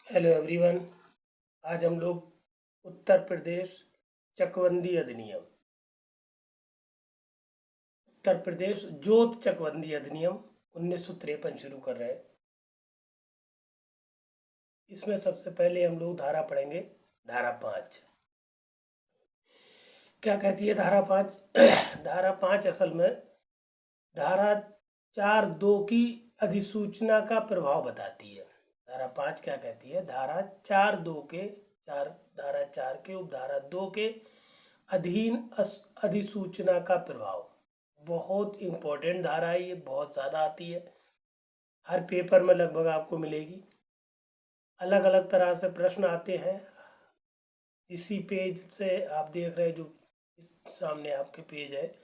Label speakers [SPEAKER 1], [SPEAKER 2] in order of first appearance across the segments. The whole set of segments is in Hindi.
[SPEAKER 1] Hello everyone. आज हम लोग उत्तर प्रदेश चकबंदी अधिनियम, उत्तर प्रदेश जोत चकबंदी अधिनियम 1953 शुरू कर रहे हैं। इसमें सबसे पहले हम लोग धारा पढ़ेंगे, धारा 5। क्या कहती है धारा 5? धारा 5 असल में धारा 4(2) की अधिसूचना का प्रभाव बताती है। धारा 5 क्या कहती है? धारा 4(2) के धारा 4 के उपधारा 2 के अधीन अधिसूचना का प्रभाव। बहुत इम्पोर्टेंट धारा है ये, बहुत ज़्यादा आती है, हर पेपर में लगभग आपको मिलेगी। अलग अलग तरह से प्रश्न आते हैं। इसी पेज से आप देख रहे हैं, जो सामने आपके पेज है,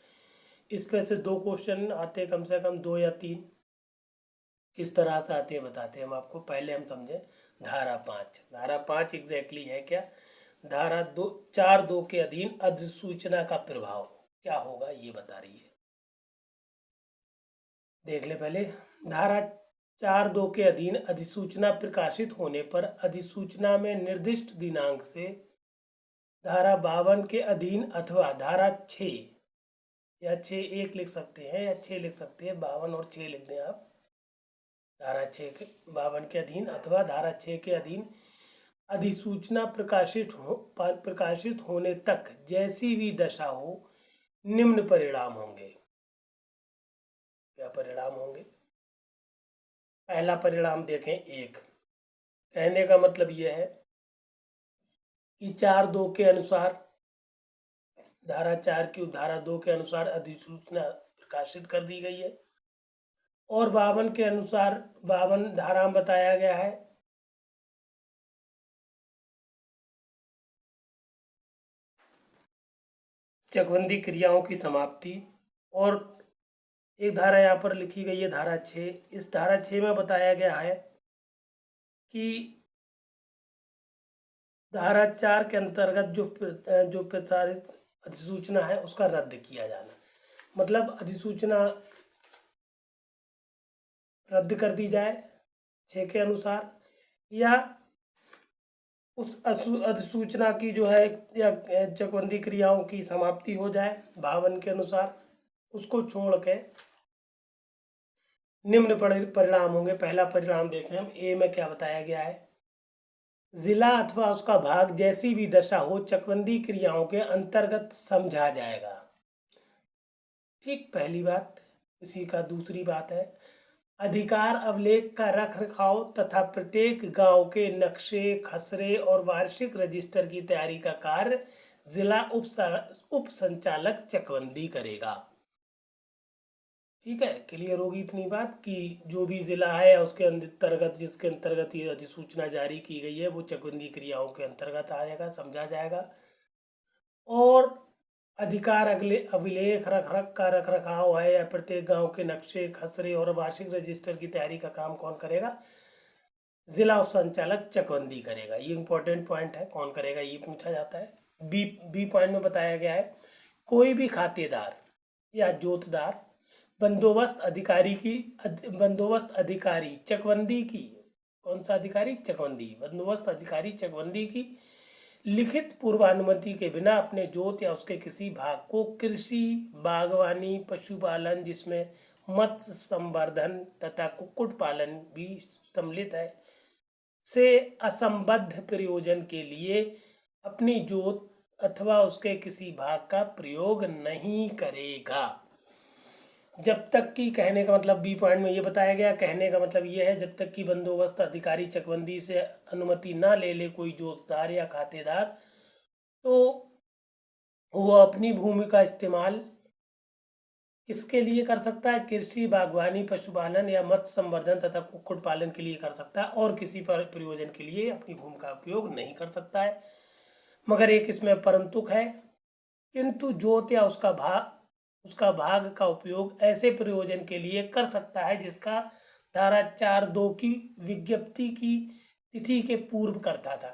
[SPEAKER 1] इस पे से 2 क्वेश्चन आते हैं, कम से कम 2 या 3। किस तरह से आते हैं बताते हैं हम आपको। पहले हम समझें धारा 5। धारा 5 एग्जैक्टली है क्या? धारा 4(2) के अधीन अधिसूचना का प्रभाव क्या होगा ये बता रही है। देख ले पहले। धारा 4(2) के अधीन अधिसूचना प्रकाशित होने पर अधिसूचना में निर्दिष्ट दिनांक से धारा 52 के अधीन अथवा धारा 6 या 6(1) लिख सकते हैं या 6 लिख सकते हैं, 52 और 6 लिख दें आप। धारा 52 के अधीन अथवा धारा 6 के अधीन अधिसूचना प्रकाशित होने तक जैसी भी दशा हो, निम्न परिणाम होंगे। क्या परिणाम होंगे? पहला परिणाम देखें, 1। कहने का मतलब यह है कि 4(2) के अनुसार, धारा 4 की धारा 2 के अनुसार अधिसूचना प्रकाशित कर दी गई है, और 52 के अनुसार 52 धारा में बताया गया है चकबंदी क्रियाओं की समाप्ति। और एक धारा यहाँ पर लिखी गई है धारा 6। इस धारा 6 में बताया गया है कि धारा 4 के अंतर्गत जो प्रसारित अधिसूचना है उसका रद्द किया जाना, मतलब अधिसूचना रद्द कर दी जाए 6 के अनुसार, या उस अधिसूचना की जो है या चकबंदी क्रियाओं की समाप्ति हो जाए 52 के अनुसार। उसको छोड़ के निम्न परिणाम होंगे। पहला परिणाम देखें हम, ए में क्या बताया गया है? जिला अथवा उसका भाग जैसी भी दशा हो चकबंदी क्रियाओं के अंतर्गत समझा जाएगा। ठीक, पहली बात। इसी का दूसरी बात है, अधिकार अभिलेख का रख रखाव तथा प्रत्येक गांव के नक्शे, खसरे और वार्षिक रजिस्टर की तैयारी का कार्य जिला उप संचालक चकबंदी करेगा। ठीक है, क्लियर होगी इतनी बात कि जो भी जिला है उसके अंतर्गत, जिसके अंतर्गत ये अधिसूचना जारी की गई है, वो चकबंदी क्रियाओं के अंतर्गत आएगा, समझा जाएगा। और अधिकार अभिलेख रख रखाव है या प्रत्येक गांव के नक्शे, खसरे और वार्षिक रजिस्टर की तैयारी का काम कौन करेगा? जिला उप संचालक चकबंदी करेगा। ये इंपॉर्टेंट पॉइंट है, कौन करेगा ये पूछा जाता है। बी पॉइंट में बताया गया है, कोई भी खातेदार या जोतदार बंदोबस्त अधिकारी चकबंदी की, कौन सा अधिकारी? चकबंदी, बंदोबस्त अधिकारी चकबंदी की लिखित पूर्वानुमति के बिना अपने जोत या उसके किसी भाग को कृषि, बागवानी, पशुपालन जिसमें मत्स्य संवर्धन तथा कुक्कुट पालन भी सम्मिलित है, से असंबद्ध प्रयोजन के लिए अपनी जोत अथवा उसके किसी भाग का प्रयोग नहीं करेगा। जब तक कि, कहने का मतलब बी पॉइंट में ये बताया गया, कहने का मतलब ये है, जब तक कि बंदोबस्त अधिकारी चकबंदी से अनुमति ना ले ले कोई जोतदार या खातेदार, तो वो अपनी भूमि का इस्तेमाल किसके लिए कर सकता है? कृषि, बागवानी, पशुपालन या मत्स्य संवर्धन तथा कुक्कुट पालन के लिए कर सकता है, और किसी पर प्रयोजन के लिए अपनी भूमि का उपयोग नहीं कर सकता है। मगर एक इसमें परंतुक है, किंतु जोत या उसका भाग का उपयोग ऐसे प्रयोजन के लिए कर सकता है जिसका धारा 4(2) की विज्ञप्ति की तिथि के पूर्व करता था।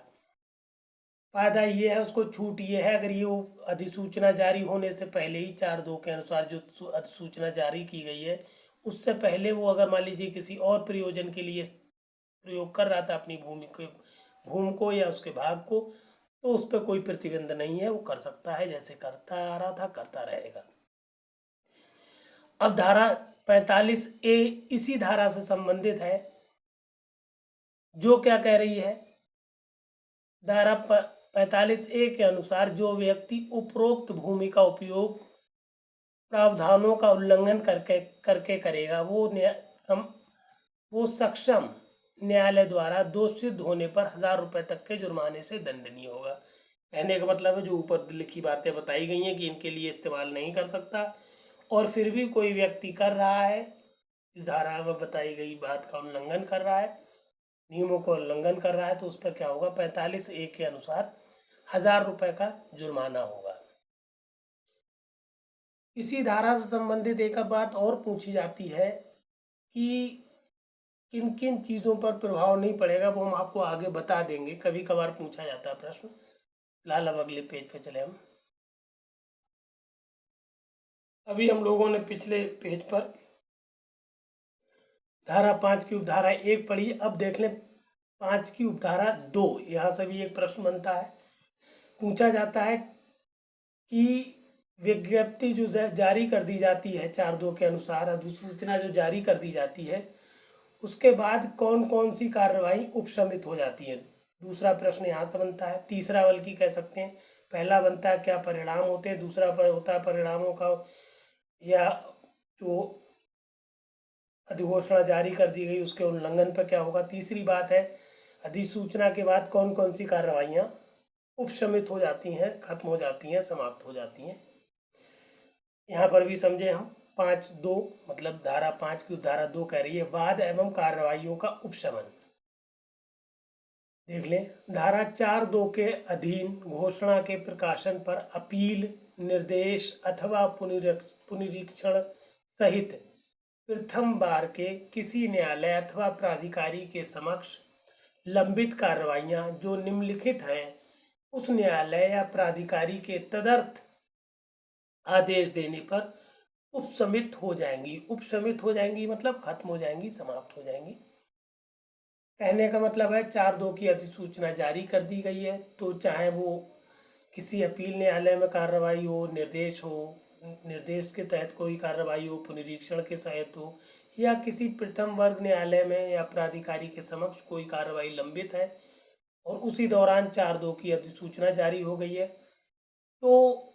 [SPEAKER 1] फायदा ये है, उसको छूट ये है, अगर ये अधिसूचना जारी होने से पहले ही 4(2) के अनुसार जो अधिसूचना जारी की गई है, उससे पहले वो अगर मान लीजिए किसी और प्रयोजन के लिए प्रयोग कर रहा था अपनी भूमि को या उसके भाग को, तो उस पर कोई प्रतिबंध नहीं है, वो कर सकता है, जैसे करता आ रहा था करता रहेगा। अब धारा 45A इसी धारा से संबंधित है, जो क्या कह रही है, धारा 45A के अनुसार जो व्यक्ति उपरोक्त भूमि का उपयोग प्रावधानों का उल्लंघन करके करेगा, वो सक्षम न्यायालय द्वारा दोष सिद्ध होने पर 1000 रुपये तक के जुर्माने से दंडनीय होगा। कहने का मतलब है जो ऊपर लिखी बातें बताई गई हैं कि इनके लिए इस्तेमाल नहीं कर सकता, और फिर भी कोई व्यक्ति कर रहा है, इस धारा में बताई गई बात का उल्लंघन कर रहा है, नियमों का उल्लंघन कर रहा है, तो उस पर क्या होगा, 45A के अनुसार 1000 रुपये का जुर्माना होगा। इसी धारा से संबंधित एक बात और पूछी जाती है कि किन किन चीज़ों पर प्रभाव नहीं पड़ेगा, वो हम आपको आगे बता देंगे, कभी कभार पूछा जाता है प्रश्न। फिलहाल अब अगले पेज पे चले हम। अभी हम लोगों ने पिछले पेज पर धारा 5 की उपधारा 1 पढ़ी, अब देख लें 5 की उपधारा 2। यहाँ से भी एक प्रश्न बनता है, पूछा जाता है कि विज्ञप्ति जो जारी कर दी जाती है 4(2) के अनुसार, अधिसूचना जो जारी कर दी जाती है, उसके बाद कौन कौन सी कार्रवाई उपशमित हो जाती है। दूसरा प्रश्न यहाँ से बनता है, तीसरा बल्कि कह सकते हैं। पहला बनता है क्या परिणाम होते हैं, दूसरा होता है परिणामों का या जो अधिघोषणा जारी कर दी गई उसके उल्लंघन पर क्या होगा। तीसरी बात है अधिसूचना के बाद कौन कौन सी कार्रवाइयाँ उपशमित हो जाती हैं, खत्म हो जाती हैं, समाप्त हो जाती हैं। यहाँ पर भी समझे हम 5(2) मतलब धारा 5 की धारा 2 कह रही है वाद एवं कार्रवाइयों का उपशमन। देख लें, धारा 4(2) के अधीन घोषणा के प्रकाशन पर अपील, निर्देश अथवा पुनरीक्षण सहित प्रथम बार के किसी न्यायालय अथवा प्राधिकारी के समक्ष लंबित कार्रवाइयाँ जो निम्नलिखित हैं, उस न्यायालय या प्राधिकारी के तदर्थ आदेश देने पर उपशमित हो जाएंगी। उपशमित हो जाएंगी मतलब खत्म हो जाएंगी, समाप्त हो जाएंगी। कहने का मतलब है 4(2) की अधिसूचना जारी कर दी गई है, तो चाहे वो किसी अपील न्यायालय में कार्रवाई हो, निर्देश हो, निर्देश के तहत कोई कार्रवाई हो, पुनरीक्षण के तहत हो, या किसी प्रथम वर्ग न्यायालय में या प्राधिकारी के समक्ष कोई कार्रवाई लंबित है और उसी दौरान 4(2) की अधिसूचना जारी हो गई है, तो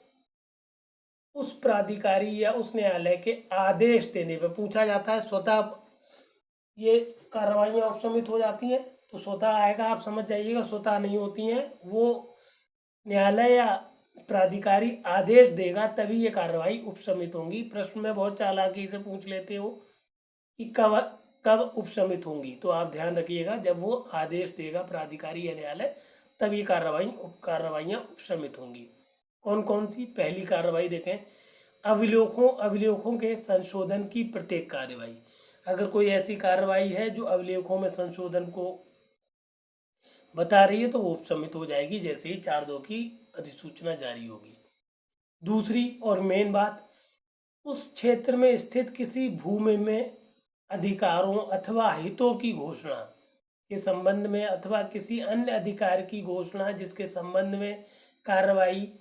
[SPEAKER 1] उस प्राधिकारी या उस न्यायालय के आदेश देने पर पूछा जाता है स्वतः ये कार्रवाइयाँ उपशमित हो जाती हैं, तो स्वतः आएगा, आप समझ जाइएगा, स्वतः नहीं होती हैं, वो न्यायालय या प्राधिकारी आदेश देगा तभी ये कार्रवाई उपशमित होंगी। प्रश्न में बहुत चालाकी से पूछ लेते हो कि कब कब उपशमित होंगी, तो आप ध्यान रखिएगा जब वो आदेश देगा प्राधिकारी या न्यायालय तब ये कार्रवाइयाँ उपशमित होंगी। कौन कौन सी, पहली कार्रवाई देखें, अभिलेखों के संशोधन की प्रत्येक कार्रवाई। अगर कोई ऐसी कार्रवाई है जो अभिलेखों में संशोधन को बता रही है तो वो उपशमित हो जाएगी जैसे ही 4(2) की अधिसूचना जारी होगी। दूसरी और मेन बात, उस क्षेत्र में स्थित किसी भूमि में अधिकारों अथवा हितों की घोषणा के संबंध में अथवा किसी अन्य अधिकार की घोषणा जिसके संबंध में कार्रवाई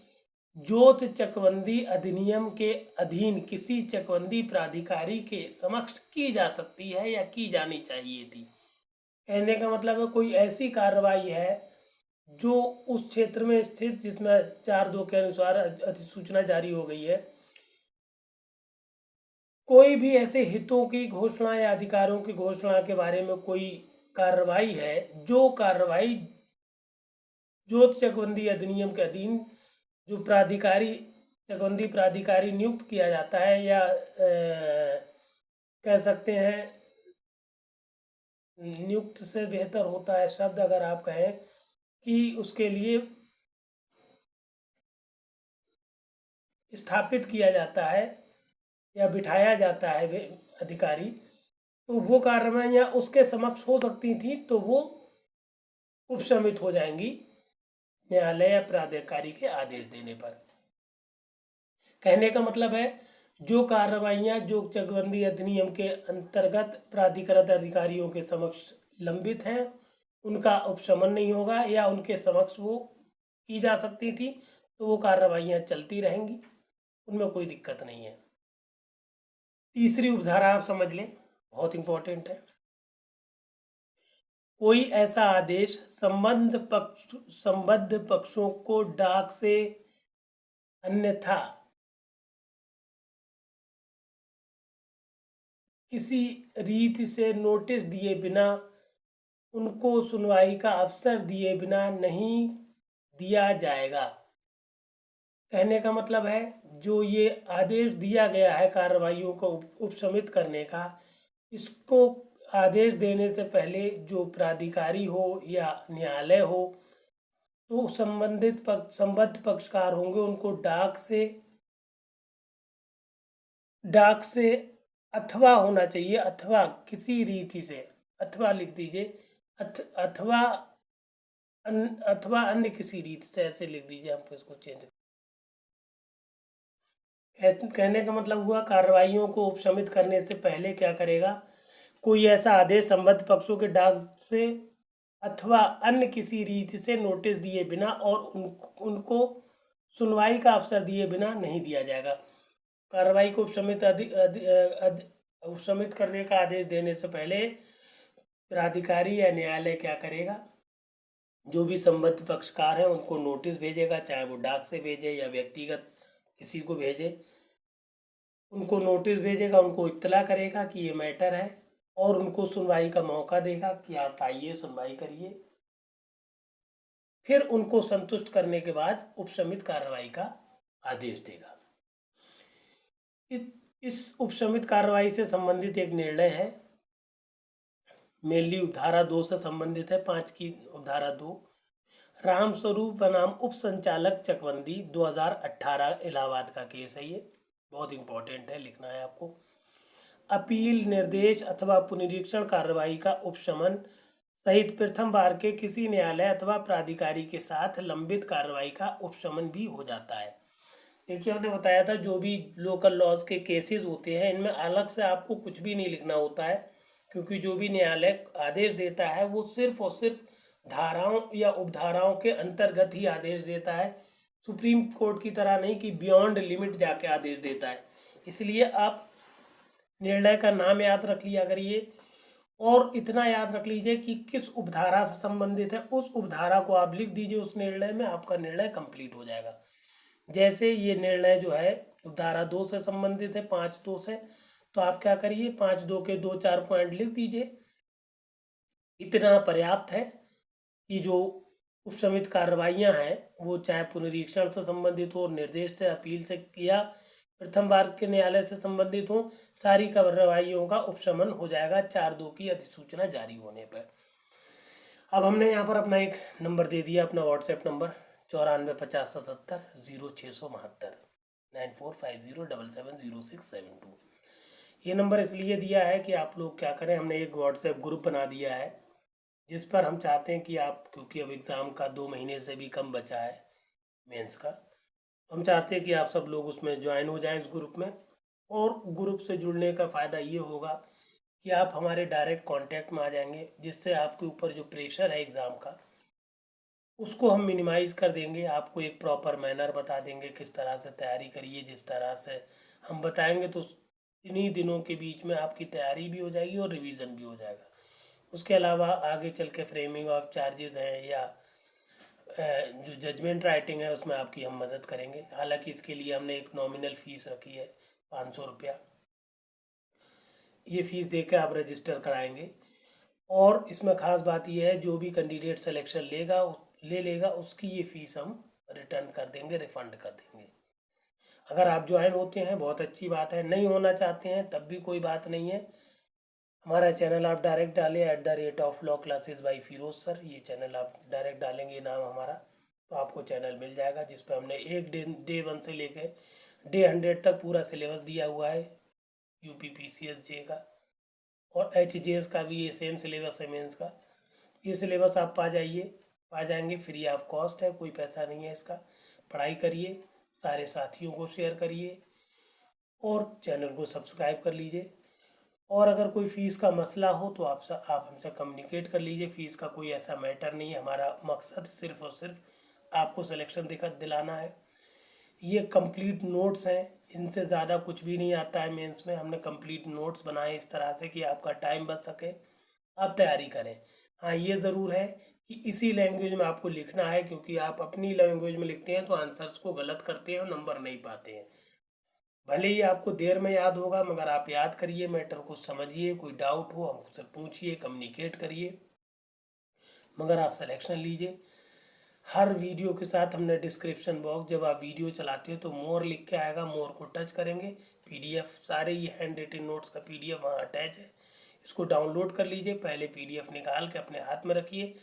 [SPEAKER 1] जोत चकबंदी अधिनियम के अधीन किसी चकबंदी प्राधिकारी के समक्ष की जा सकती है या की जानी चाहिए थी। कहने का मतलब है कोई ऐसी कार्रवाई है जो उस क्षेत्र में स्थित जिसमें 4(2) के अनुसार अधिसूचना जारी हो गई है, कोई भी ऐसे हितों की घोषणा या अधिकारों की घोषणा के बारे में कोई कार्रवाई है, जो कार्रवाई जोत चकबंदी अधिनियम के अधीन जो चकबंदी प्राधिकारी नियुक्त किया जाता है या कह सकते हैं, नियुक्त से बेहतर होता है शब्द अगर आप कहें कि उसके लिए स्थापित किया जाता है या बिठाया जाता है अधिकारी, तो वो कार्रवाइयाँ उसके समक्ष हो सकती थी, तो वो उपशमित हो जाएंगी न्यायालय या प्राधिकारी के आदेश देने पर। कहने का मतलब है जो कार्रवाइयाँ जो चकबंदी अधिनियम के अंतर्गत प्राधिकृत अधिकारियों के समक्ष लंबित हैं उनका उपशमन नहीं होगा या उनके समक्ष वो की जा सकती थी, तो वो कार्रवाइयाँ चलती रहेंगी, उनमें कोई दिक्कत नहीं है। तीसरी उपधारा आप समझ लें, बहुत इंपॉर्टेंट है। कोई ऐसा आदेश संबद्ध पक्षों को डाक से अन्यथा किसी रीति से नोटिस दिए बिना उनको सुनवाई का अवसर दिए बिना नहीं दिया जाएगा। कहने का मतलब है जो ये आदेश दिया गया है कार्रवाइयों को उपशमित करने का, इसको आदेश देने से पहले जो प्राधिकारी हो या न्यायालय हो, तो संबद्ध पक्षकार होंगे उनको डाक से अथवा होना चाहिए, अथवा किसी रीति से, अथवा लिख दीजिए, अथवा अथवा अन्य किसी रीति से, ऐसे लिख दीजिए, हम इसको चेंज। कहने का मतलब हुआ कार्रवाइयों को उपशमित करने से पहले क्या करेगा, कोई ऐसा आदेश संबद्ध पक्षों के डाक से अथवा अन्य किसी रीति से नोटिस दिए बिना और उनको सुनवाई का अवसर दिए बिना नहीं दिया जाएगा। कार्रवाई को उपशमित करने का आदेश देने से पहले प्राधिकारी या न्यायालय क्या करेगा, जो भी संबद्ध पक्षकार हैं उनको नोटिस भेजेगा, चाहे वो डाक से भेजे या व्यक्तिगत किसी को भेजे, उनको नोटिस भेजेगा, उनको इत्तला करेगा कि ये मैटर है और उनको सुनवाई का मौका देगा कि आप आइए सुनवाई करिए। फिर उनको संतुष्ट करने के बाद उपशमित कार्रवाई का आदेश देगा। इस उपशमित कार्रवाई से संबंधित एक निर्णय है, मेनली उपधारा 2 से संबंधित है, 5 की उपधारा 2। रामस्वरूप बनाम उप संचालक चकबंदी 2018 इलाहाबाद का केस है, ये बहुत इंपॉर्टेंट है, लिखना है आपको। अपील, निर्देश अथवा पुनरीक्षण कार्रवाई का उपशमन सहित प्रथम बार के किसी न्यायालय अथवा प्राधिकारी के साथ लंबित कार्रवाई का उपशमन भी हो जाता है। देखिए हमने बताया था जो भी लोकल लॉज के केसेस होते हैं इनमें अलग से आपको कुछ भी नहीं लिखना होता है, क्योंकि जो भी न्यायालय आदेश देता है वो सिर्फ और सिर्फ धाराओं या उपधाराओं के अंतर्गत ही आदेश देता है, सुप्रीम कोर्ट की तरह नहीं कि बियॉन्ड लिमिट जाके आदेश देता है। इसलिए आप निर्णय का नाम याद रख लिया करिए और इतना याद रख लीजिए कि किस उपधारा से संबंधित है, उस उपधारा को आप लिख दीजिए उस निर्णय में, आपका निर्णय कंप्लीट हो जाएगा। जैसे ये निर्णय जो है उपधारा 2 से संबंधित है, 5(2) से, तो आप क्या करिए 5(2) के 2-4 पॉइंट लिख दीजिए। इतना पर्याप्त है कि जो उपशमित कार्रवाइयाँ हैं वो चाहे पुनरीक्षण से संबंधित हो, निर्देश से, अपील से या प्रथम बार के न्यायालय से संबंधित हो, सारी कार्रवाइयों का उपशमन हो जाएगा 4(2) की अधिसूचना जारी होने पर। अब हमने यहाँ पर अपना एक नंबर दे दिया, अपना व्हाट्सएप नंबर 9450770672 9450770672। ये नंबर इसलिए दिया है कि आप लोग क्या करें, हमने एक व्हाट्सएप ग्रुप बना दिया है जिस पर हम चाहते हैं कि आप, क्योंकि अब एग्ज़ाम का 2 महीने से भी कम बचा है मेंस का, हम चाहते हैं कि आप सब लोग उसमें ज्वाइन हो जाएं इस ग्रुप में। और ग्रुप से जुड़ने का फ़ायदा ये होगा कि आप हमारे डायरेक्ट कांटेक्ट में आ जाएंगे, जिससे आपके ऊपर जो प्रेशर है एग्ज़ाम का उसको हम मिनिमाइज़ कर देंगे, आपको एक प्रॉपर मैनर बता देंगे किस तरह से तैयारी करिए, जिस तरह से हम बताएंगे तो इन्हीं दिनों के बीच में आपकी तैयारी भी हो जाएगी और रिवीजन भी हो जाएगा। उसके अलावा आगे चल के फ्रेमिंग ऑफ चार्जेस हैं या जो जजमेंट राइटिंग है उसमें आपकी हम मदद करेंगे। हालांकि इसके लिए हमने एक नॉमिनल फ़ीस रखी है 500 रुपया, ये फ़ीस दे के आप रजिस्टर कराएंगे। और इसमें ख़ास बात यह है जो भी कैंडिडेट सिलेक्शन ले लेगा उसकी ये फ़ीस हम रिटर्न कर देंगे, रिफ़ंड कर देंगे। अगर आप ज्वाइन होते हैं बहुत अच्छी बात है, नहीं होना चाहते हैं तब भी कोई बात नहीं है। हमारा चैनल आप डायरेक्ट डालें @at law classes by Firoz sir, ये चैनल आप डायरेक्ट डालेंगे नाम हमारा तो आपको चैनल मिल जाएगा, जिस पर हमने एक डे 1 से लेकर डे 100 तक पूरा सिलेबस दिया हुआ है यूपी PCSJ का, और HJS का भी ये सेम सिलेबस है मेंस का। ये सिलेबस आप पा जाएंगे, फ्री ऑफ कॉस्ट है, कोई पैसा नहीं है इसका। पढ़ाई करिए, सारे साथियों को शेयर करिए और चैनल को सब्सक्राइब कर लीजिए। और अगर कोई फ़ीस का मसला हो तो आप हमसे कम्युनिकेट कर लीजिए। फ़ीस का कोई ऐसा मैटर नहीं है, हमारा मकसद सिर्फ़ और सिर्फ आपको सिलेक्शन दिक्कत दिलाना है। ये कंप्लीट नोट्स हैं, इनसे ज़्यादा कुछ भी नहीं आता है मेंस में। हमने कंप्लीट नोट्स बनाए इस तरह से कि आपका टाइम बच सके, आप तैयारी करें। हाँ, ये ज़रूर है कि इसी लैंग्वेज में आपको लिखना है, क्योंकि आप अपनी लैंग्वेज में लिखते हैं तो आंसर्स को गलत करते हैं और नंबर नहीं पाते हैं। भले ही आपको देर में याद होगा, मगर आप याद करिए, मैटर को समझिए, कोई डाउट हो हमसे पूछिए, कम्युनिकेट करिए, मगर आप सिलेक्शन लीजिए। हर वीडियो के साथ हमने डिस्क्रिप्शन बॉक्स, जब आप वीडियो चलाते हो तो मोर लिख के आएगा, मोर को टच करेंगे, पीडीएफ सारे ये हैंड रिटन नोट्स का पीडीएफ वहाँ अटैच है। इसको डाउनलोड कर लीजिए, पहले पीडीएफ निकाल के अपने हाथ में रखिए,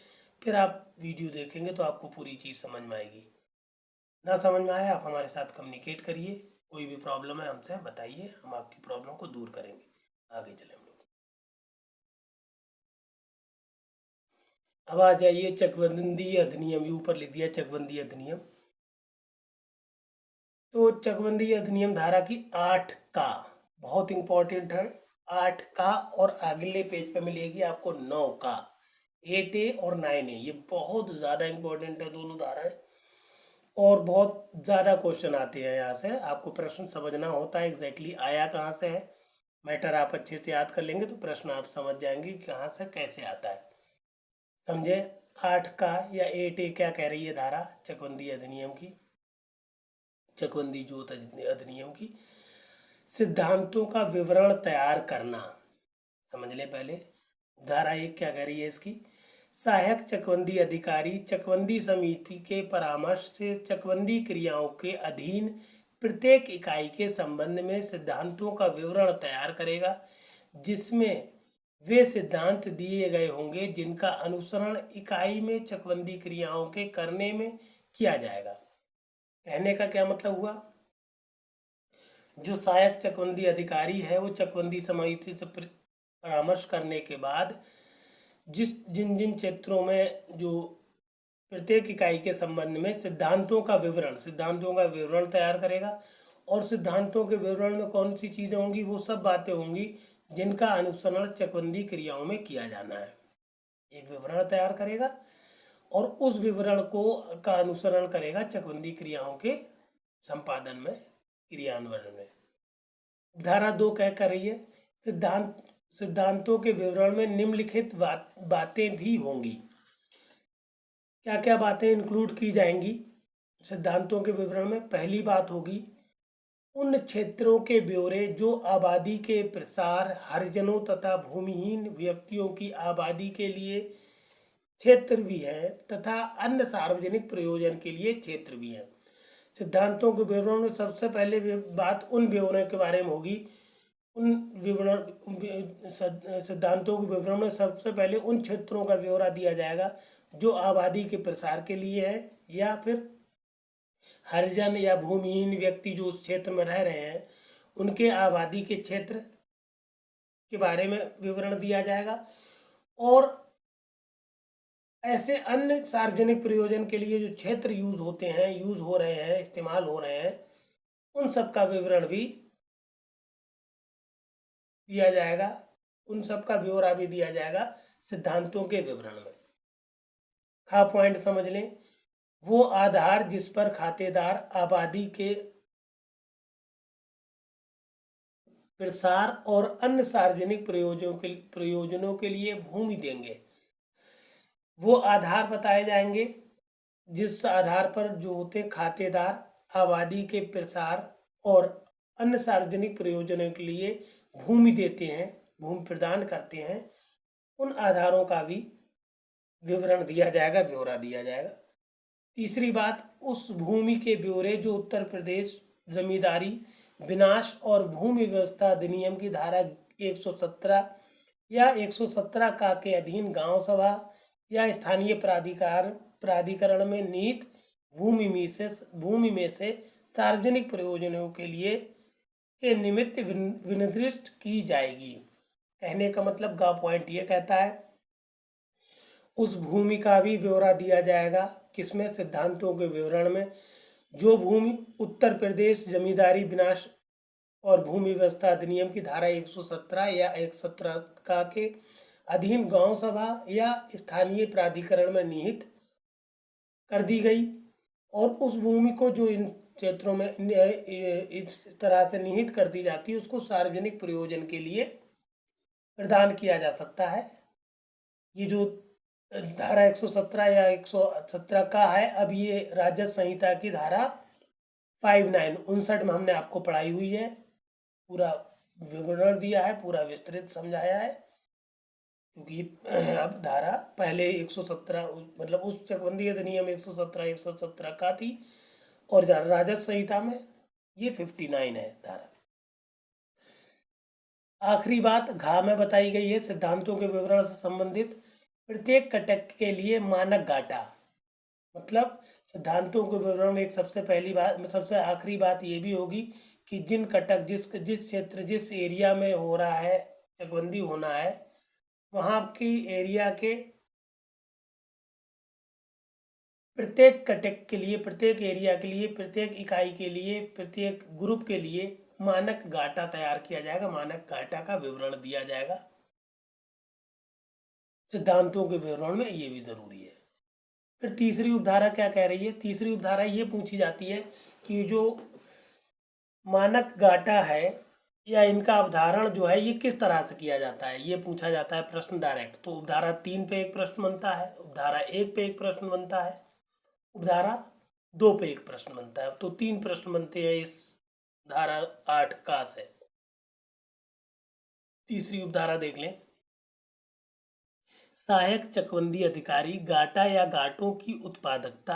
[SPEAKER 1] फिर आप वीडियो देखेंगे तो आपको पूरी चीज़ समझ में आएगी। ना समझ में आए आप हमारे साथ कम्युनिकेट करिए, कोई भी प्रॉब्लम है हमसे बताइए, हम आपकी प्रॉब्लम को दूर करेंगे। आगे चले हम लोग। अब आ जाइए चकबंदी अधिनियम, ये ऊपर लिख दिया चकबंदी अधिनियम। तो चकबंदी अधिनियम धारा की 8 का बहुत इंपॉर्टेंट है, 8 का, और अगले पेज पे मिलेगी आपको 9 का। 8A और 9A ये बहुत ज़्यादा इंपॉर्टेंट है दोनों धाराएं, और बहुत ज़्यादा क्वेश्चन आते हैं यहाँ से। आपको प्रश्न समझना होता है एग्जैक्टली आया कहाँ से है। मैटर आप अच्छे से याद कर लेंगे तो प्रश्न आप समझ जाएंगे कि कहाँ से कैसे आता है। समझे? 8 का या 8A क्या कह रही है धारा चकबंदी अधिनियम की, चकबंदी जोत अधिनियम की, सिद्धांतों का विवरण तैयार करना। समझ लें पहले, धारा 1 क्या कह रही है इसकी। सहायक चकबंदी अधिकारी चकबंदी समिति के परामर्श से चकबंदी क्रियाओं के अधीन प्रत्येक इकाई के संबंध में सिद्धांतों का विवरण तैयार करेगा, जिसमें वे सिद्धांत दिए गए होंगे जिनका अनुसरण इकाई में चकबंदी क्रियाओं के करने में किया जाएगा। कहने का क्या मतलब हुआ, जो सहायक चकबंदी अधिकारी है वो चकबंदी समिति से परामर्श करने के बाद जिन जिन क्षेत्रों में जो प्रत्येक इकाई के संबंध में सिद्धांतों का विवरण तैयार करेगा, और सिद्धांतों के विवरण में कौन सी चीज़ें होंगी, वो सब बातें होंगी जिनका अनुसरण चकबंदी क्रियाओं में किया जाना है। एक विवरण तैयार करेगा और उस विवरण का अनुसरण करेगा चकबंदी क्रियाओं के संपादन में, क्रियान्वयन में। धारा 2 क्या कर रही है, सिद्धांतों के विवरण में निम्नलिखित बातें भी होंगी। क्या क्या बातें इंक्लूड की जाएंगी सिद्धांतों के विवरण में। पहली बात होगी, उन क्षेत्रों के ब्यौरे जो आबादी के प्रसार, हरिजनों तथा भूमिहीन व्यक्तियों की आबादी के लिए क्षेत्र भी है तथा अन्य सार्वजनिक प्रयोजन के लिए क्षेत्र भी है। सिद्धांतों के विवरण में सबसे पहले बात उन ब्यौरों के बारे में होगी। उन विवरण सिद्धांतों के विवरण में सबसे पहले उन क्षेत्रों का ब्यौरा दिया जाएगा जो आबादी के प्रसार के लिए है, या फिर हरिजन या भूमिहीन व्यक्ति जो उस क्षेत्र में रह रहे हैं उनके आबादी के क्षेत्र के बारे में विवरण दिया जाएगा, और ऐसे अन्य सार्वजनिक प्रयोजन के लिए जो क्षेत्र यूज हो रहे हैं, इस्तेमाल हो रहे हैं, उन सब का विवरण भी दिया जाएगा, उन सब का ब्यौरा भी दिया जाएगा सिद्धांतों के विवरण में। खा पॉइंट समझ लें, वो आधार जिस पर खातेदार आबादी के प्रसार और अन्य सार्वजनिक प्रयोजनों के लिए भूमि देंगे, वो आधार बताए जाएंगे जिस आधार पर जो होते खातेदार आबादी के प्रसार और अन्य सार्वजनिक प्रयोजनों के लिए भूमि देते हैं, भूमि प्रदान करते हैं, उन आधारों का भी विवरण दिया जाएगा, ब्यौरा दिया जाएगा। तीसरी बात, उस भूमि के ब्यौरे जो उत्तर प्रदेश जमींदारी विनाश और भूमि व्यवस्था अधिनियम की धारा 117 या 117 का के अधीन गांव सभा या स्थानीय प्राधिकरण में निहित भूमि में से सार्वजनिक प्रयोजनों के लिए के निमित्त विनिर्दिष्ट की जाएगी। कहने का मतलब का पॉइंट ये कहता है, उस भूमि का भी ब्यौरा दिया जाएगा किसमें, सिद्धांतों के विवरण में। जो भूमि उत्तर प्रदेश जमींदारी विनाश और भूमि व्यवस्था अधिनियम की धारा 117 या 117 का के अधीन गांव सभा या स्थानीय प्राधिकरण में निहित कर दी गई, और उस भूमि को जो इन क्षेत्रों में इस तरह से निहित कर दी जाती है उसको सार्वजनिक प्रयोजन के लिए प्रदान किया जा सकता है। ये जो धारा 117 या 117 का है, अब ये राजस्व संहिता की धारा 59 में हमने आपको पढ़ाई हुई है, पूरा विवरण दिया है, पूरा विस्तृत समझाया है। क्योंकि अब धारा पहले 117 मतलब उस चकबंदी अधिनियम 117 का थी, और राजस्व संहिता में ये 59 है धारा। आखिरी बात घ में बताई गई है, सिद्धांतों के विवरण से संबंधित प्रत्येक कटक के लिए मानक घाटा। मतलब सिद्धांतों के विवरण में एक सबसे पहली बात, सबसे आखिरी बात ये भी होगी कि जिन कटक जिस क्षेत्र जिस एरिया में हो रहा है चकबंदी होना है, वहाँ की एरिया के प्रत्येक कटक के लिए, प्रत्येक एरिया के लिए, प्रत्येक इकाई के लिए, प्रत्येक ग्रुप के लिए मानक घाटा तैयार किया जाएगा, मानक घाटा का विवरण दिया जाएगा। सिद्धांतों के विवरण में ये भी जरूरी है। फिर तीसरी उपधारा क्या कह रही है? तीसरी उपधारा ये पूछी जाती है कि जो मानक घाटा है या इनका अवधारण जो है ये किस तरह से किया जाता है, ये पूछा जाता है प्रश्न डायरेक्ट। तो उपधारा 3 पे एक प्रश्न बनता है, उपधारा 1 पे एक प्रश्न बनता है, उपधारा 2 पे एक प्रश्न बनता है। तो 3 प्रश्न बनते हैं इस धारा 8 का से। तीसरी उपधारा देख लें। सहायक चकबंदी अधिकारी घाटा या घाटों की उत्पादकता,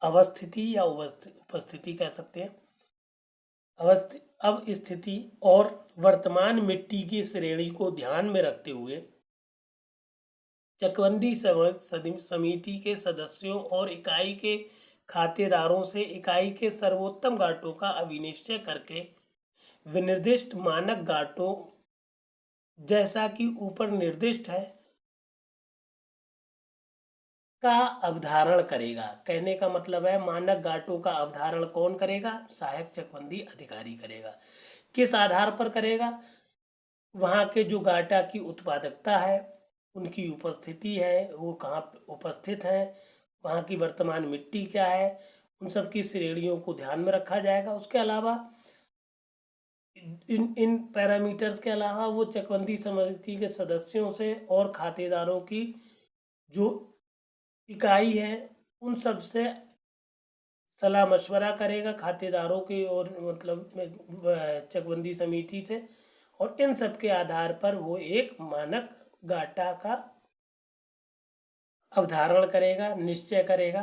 [SPEAKER 1] अवस्थिति या उपस्थिति कह सकते हैं, अब स्थिति और वर्तमान मिट्टी की श्रेणी को ध्यान में रखते हुए चकबंदी समिति के सदस्यों और इकाई के खातेदारों से इकाई के सर्वोत्तम घाटों का अभिनिश्चय करके विनिर्दिष्ट मानक घाटों जैसा कि ऊपर निर्दिष्ट है का अवधारण करेगा। कहने का मतलब है मानक घाटों का अवधारण कौन करेगा? सहायक चकबंदी अधिकारी करेगा। किस आधार पर करेगा? वहाँ के जो घाटा की उत्पादकता है, उनकी उपस्थिति है, वो कहाँ उपस्थित है, वहाँ की वर्तमान मिट्टी क्या है, उन सब की श्रेणियों को ध्यान में रखा जाएगा। उसके अलावा इन पैरामीटर्स के अलावा वो चकबंदी समिति के सदस्यों से और खातेदारों की जो इकाई है उन सब से सलाह मशवरा करेगा, खातेदारों की और मतलब चकबंदी समिति से, और इन सब के आधार पर वो एक मानक घाटा का अवधारण करेगा, निश्चय करेगा।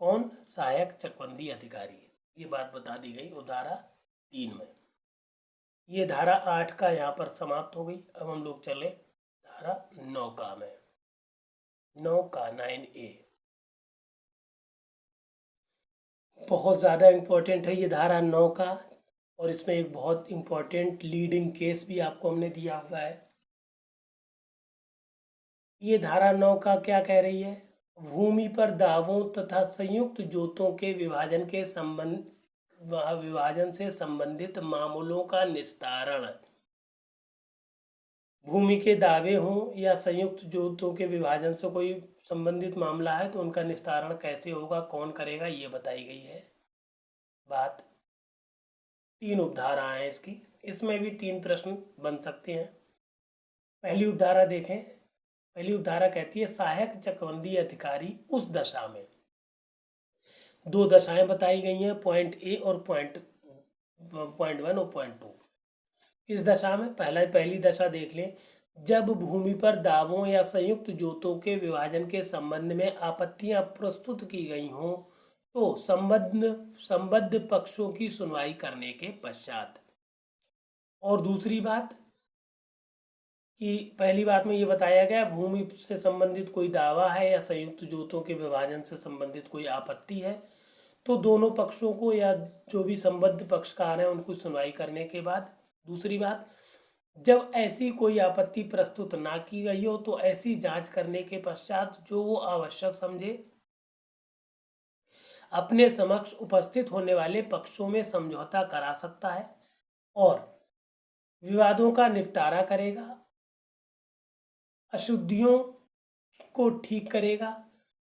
[SPEAKER 1] कौन? सहायक चकबंदी अधिकारी। ये बात बता दी गई धारा 3 में। ये धारा 8 का यहाँ पर समाप्त हो गई। अब हम लोग चले धारा 9 का में। 9 का 9A बहुत ज़्यादा इम्पोर्टेंट है ये धारा 9 का, और इसमें एक बहुत इम्पोर्टेंट लीडिंग केस भी आपको हमने दिया हुआ है। ये धारा 9 का क्या कह रही है? भूमि पर दावों तथा संयुक्त जोतों के विभाजन से संबंधित मामलों का निस्तारण। भूमि के दावे हों या संयुक्त जोतों के विभाजन से कोई संबंधित मामला है तो उनका निस्तारण कैसे होगा, कौन करेगा, ये बताई गई है बात। 3 उपधाराएं हैं इसकी, इसमें भी 3 प्रश्न बन सकते हैं। पहली उपधारा देखें। पहली उपधारा कहती है सहायक चकबंदी अधिकारी उस दशा में, 2 दशाएं बताई गई हैं, पॉइंट ए और पॉइंट 1 और पॉइंट 2। इस दशा में पहली दशा देख लें। जब भूमि पर दावों या संयुक्त जोतों के विभाजन के संबंध में आपत्तियां प्रस्तुत की गई हों तो संबद्ध पक्षों की सुनवाई करने के पश्चात। और दूसरी बात कि पहली बात में ये बताया गया भूमि से संबंधित कोई दावा है या संयुक्त जोतों के विभाजन से संबंधित कोई आपत्ति है तो दोनों पक्षों को या जो भी संबद्ध पक्षकार हैं उनको सुनवाई करने के बाद। दूसरी बात, जब ऐसी कोई आपत्ति प्रस्तुत ना की गई हो तो ऐसी जांच करने के पश्चात जो वो आवश्यक समझे अपने समक्ष उपस्थित होने वाले पक्षों में समझौता करा सकता है और विवादों का निपटारा करेगा, अशुद्धियों को ठीक करेगा,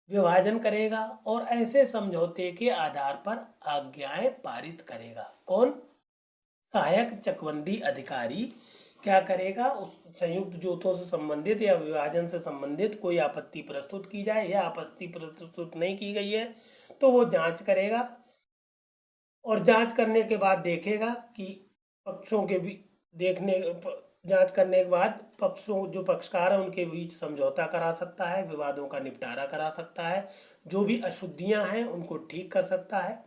[SPEAKER 1] विभाजन करेगा और ऐसे समझौते के आधार पर आज्ञाएं पारित करेगा। कौन? सहायक चकबंदी अधिकारी क्या करेगा? उस संयुक्त जोतों से संबंधित या विभाजन से संबंधित कोई आपत्ति प्रस्तुत की जाए या आपत्ति प्रस्तुत नहीं की गई है तो वो जांच करेगा और जांच करने के बाद देखेगा कि पक्षों के भी जांच करने के बाद पक्षों जो पक्षकार हैं उनके बीच समझौता करा सकता है, विवादों का निपटारा करा सकता है, जो भी अशुद्धियां हैं उनको ठीक कर सकता है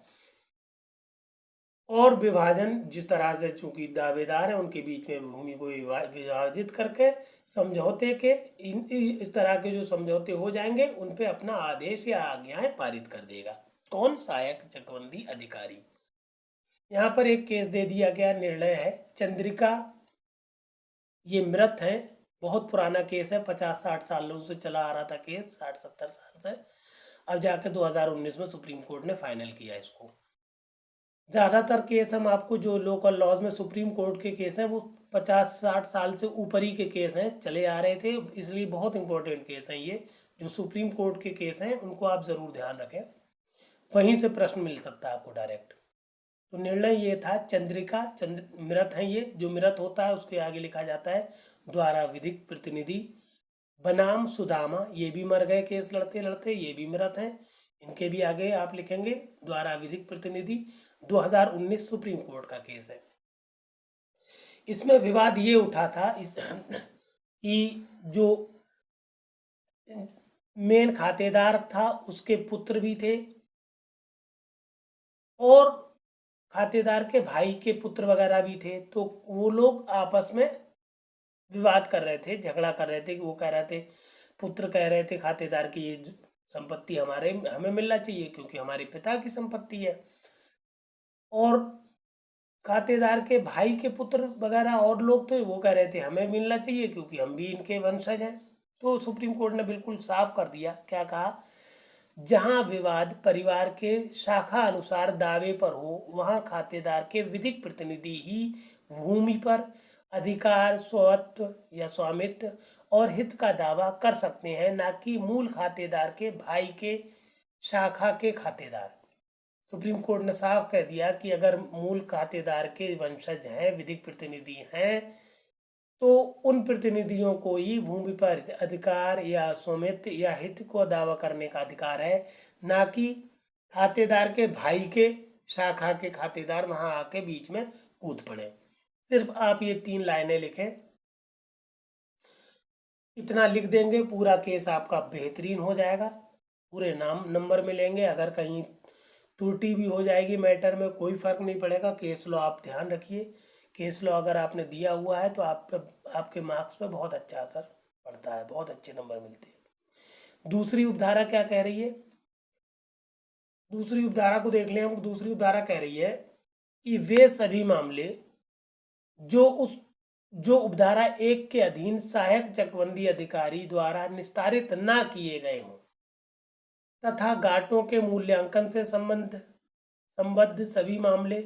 [SPEAKER 1] और विभाजन जिस तरह से चूंकि दावेदार हैं उनके बीच में भूमि को विभाजित करके समझौते के इस तरह के जो समझौते हो जाएंगे उन पे अपना आदेश या आज्ञाएं पारित कर देगा। कौन? सहायक चकबंदी अधिकारी। यहाँ पर एक केस दे दिया गया, निर्णय है चंद्रिका। ये मृत है, बहुत पुराना केस है, 50-60 सालों से चला आ रहा था केस, 60-70 साल से। अब जाके 2019 में सुप्रीम कोर्ट ने फाइनल किया इसको। ज़्यादातर केस हम आपको जो लोकल लॉज में सुप्रीम कोर्ट के केस हैं वो 50-60 साल से ऊपर ही के केस हैं, चले आ रहे थे, इसलिए बहुत इंपॉर्टेंट केस हैं ये। जो सुप्रीम कोर्ट के केस हैं उनको आप ज़रूर ध्यान रखें, वहीं से प्रश्न मिल सकता है आपको डायरेक्ट। तो निर्णय ये था चंद्रिका, मृत है ये, जो मृत होता है उसके आगे लिखा जाता है द्वारा विधिक प्रतिनिधि। बनाम सुदामा, ये भी मर गए केस लड़ते लड़ते, ये भी मृत हैं, इनके भी आगे आप लिखेंगे द्वारा विधिक प्रतिनिधि। 2019 सुप्रीम कोर्ट का केस है। इसमें विवाद ये उठा था कि जो मेन खातेदार था उसके पुत्र भी थे और खातेदार के भाई के पुत्र वगैरह भी थे, तो वो लोग आपस में विवाद कर रहे थे, झगड़ा कर रहे थे कि वो कह रहे थे, पुत्र कह रहे थे खातेदार की ये संपत्ति हमें मिलना चाहिए क्योंकि हमारे पिता की संपत्ति है, और खातेदार के भाई के पुत्र वगैरह और लोग थे वो कह रहे थे हमें मिलना चाहिए क्योंकि हम भी इनके वंशज हैं। तो सुप्रीम कोर्ट ने बिल्कुल साफ कर दिया, क्या कहा? जहां विवाद परिवार के शाखा अनुसार दावे पर हो वहां खातेदार के विधिक प्रतिनिधि ही भूमि पर अधिकार, स्वत्व या स्वामित्व और हित का दावा कर सकते हैं, ना कि मूल खातेदार के भाई के शाखा के खातेदार। सुप्रीम कोर्ट ने साफ कह दिया कि अगर मूल खातेदार के वंशज हैं, विधिक प्रतिनिधि हैं, तो उन प्रतिनिधियों को ही भूमि पर अधिकार या स्वामित्व या हित को दावा करने का अधिकार है, ना कि खातेदार के भाई के शाखा के खातेदार वहां आके बीच में कूद पड़े। सिर्फ आप ये 3 लाइनें लिखें, इतना लिख देंगे पूरा केस आपका बेहतरीन हो जाएगा, पूरे नंबर मिलेंगे। अगर कहीं त्रुटि भी हो जाएगी मैटर में कोई फर्क नहीं पड़ेगा। केस लॉ आप ध्यान रखिए, केस लॉ अगर आपने दिया हुआ है तो आपके मार्क्स पे बहुत अच्छा असर पड़ता है, बहुत अच्छे नंबर मिलते हैं। दूसरी उपधारा क्या कह रही है? दूसरी उपधारा को देख लें हम। दूसरी उपधारा कह रही है कि वे सभी मामले जो उपधारा 1 के अधीन सहायक चकबंदी अधिकारी द्वारा निस्तारित न किए गए हों तथा घाटों के मूल्यांकन से संबद्ध सभी मामले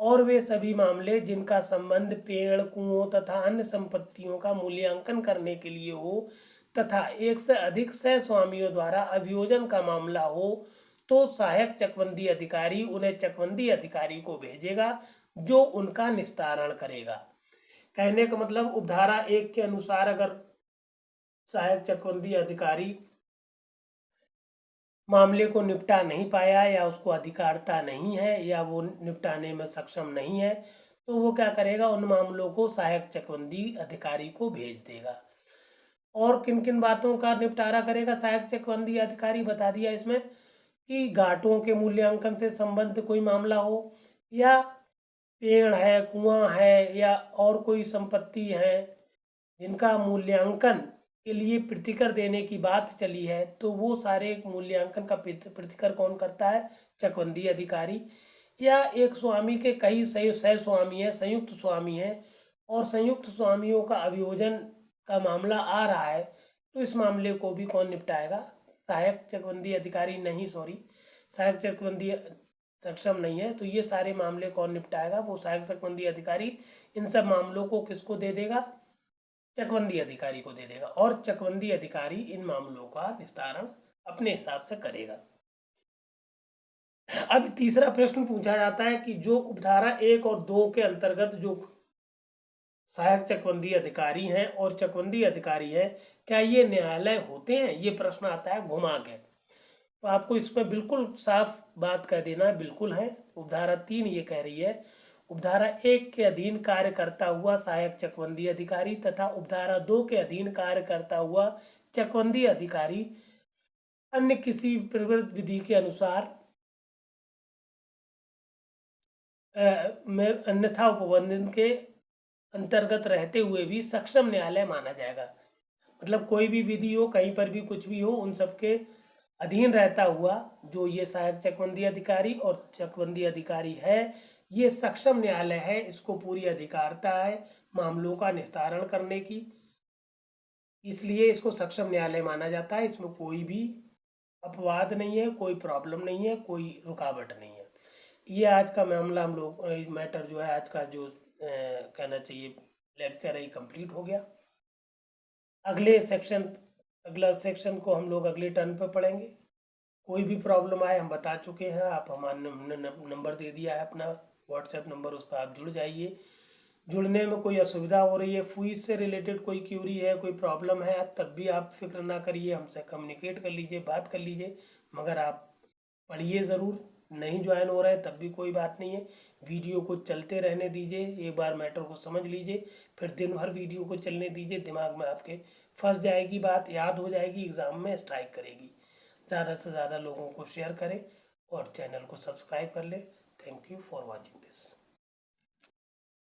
[SPEAKER 1] और वे सभी मामले जिनका संबंध पेड़, कुओं तथा अन्य संपत्तियों का मूल्यांकन करने के लिए हो तथा एक से अधिक सह स्वामियों द्वारा अभियोजन का मामला हो, तो सहायक चकबंदी अधिकारी उन्हें चकबंदी अधिकारी को भेजेगा जो उनका निस्तारण करेगा। कहने का मतलब उपधारा 1 के अनुसार अगर सहायक चकबंदी अधिकारी मामले को निपटा नहीं पाया या उसको अधिकारता नहीं है या वो निपटाने में सक्षम नहीं है, तो वो क्या करेगा? उन मामलों को सहायक चकबंदी अधिकारी को भेज देगा। और किन किन बातों का निपटारा करेगा सहायक चकबंदी अधिकारी? बता दिया इसमें कि घाटों के मूल्यांकन से संबद्ध कोई मामला हो या पेड़ है, कुआं है या और कोई संपत्ति है जिनका मूल्यांकन के लिए प्रतिकर देने की बात चली है, तो वो सारे मूल्यांकन का प्रतिकर कौन करता है? चकबंदी अधिकारी। या एक स्वामी के कई सह स्वामी है, संयुक्त स्वामी है और संयुक्त स्वामियों का अभियोजन का मामला आ रहा है, तो इस मामले को भी कौन निपटाएगा? सहायक चकबंदी अधिकारी नहीं, सहायक चकबंदी सक्षम नहीं है, तो ये सारे मामले कौन निपटाएगा? वो सहायक चकबंदी अधिकारी इन सब मामलों को किसको दे देगा? चकबंदी अधिकारी को दे देगा, और चकबंदी अधिकारी इन मामलों का निस्तारण अपने हिसाब से करेगा। अब तीसरा प्रश्न पूछा जाता है कि जो उपधारा 1 और 2 के अंतर्गत जो सहायक चकबंदी अधिकारी हैं और चकबंदी अधिकारी हैं, क्या ये न्यायालय होते हैं? ये प्रश्न आता है घुमा के। तो आपको इसमें बिल्कुल साफ बात कह देना है, बिल्कुल है। उपधारा 3 ये कह रही है, उपधारा 1 के अधीन कार्य करता हुआ सहायक चकबंदी अधिकारी तथा उपधारा 2 के अधीन कार्य करता हुआ चकबंदी अधिकारी अन्य किसी प्रवृत्त विधि के अनुसार में अन्यथा उपबंधन के अंतर्गत रहते हुए भी सक्षम न्यायालय माना जाएगा। मतलब कोई भी विधि हो, कहीं पर भी कुछ भी हो, उन सबके अधीन रहता हुआ जो ये सहायक चकबंदी अधिकारी और चकबंदी अधिकारी है, ये सक्षम न्यायालय है, इसको पूरी अधिकारता है मामलों का निस्तारण करने की, इसलिए इसको सक्षम न्यायालय माना जाता है। इसमें कोई भी अपवाद नहीं है, कोई प्रॉब्लम नहीं है, कोई रुकावट नहीं है। ये आज का मामला हम लोग मैटर जो है, आज का जो कहना चाहिए लेक्चर है, कंप्लीट हो गया। अगला सेक्शन को हम लोग अगले टर्न पे पढ़ेंगे। कोई भी प्रॉब्लम आए हम बता चुके हैं, आप हमारा नंबर दे दिया है अपना व्हाट्सएप नंबर, उस पर आप जुड़ जाइए। जुड़ने में कोई असुविधा हो रही है, फीस से रिलेटेड कोई क्यूरी है, कोई प्रॉब्लम है, तब भी आप फिक्र ना करिए, हमसे कम्युनिकेट कर लीजिए, बात कर लीजिए। मगर आप पढ़िए ज़रूर। नहीं ज्वाइन हो रहे हैं तब भी कोई बात नहीं है, वीडियो को चलते रहने दीजिए, एक बार मैटर को समझ लीजिए, फिर दिन भर वीडियो को चलने दीजिए, दिमाग में आपके फंस जाएगी बात, याद हो जाएगी, एग्ज़ाम में स्ट्राइक करेगी। ज़्यादा से ज़्यादा लोगों को शेयर करें और चैनल को सब्सक्राइब कर लें। Thank you for watching this.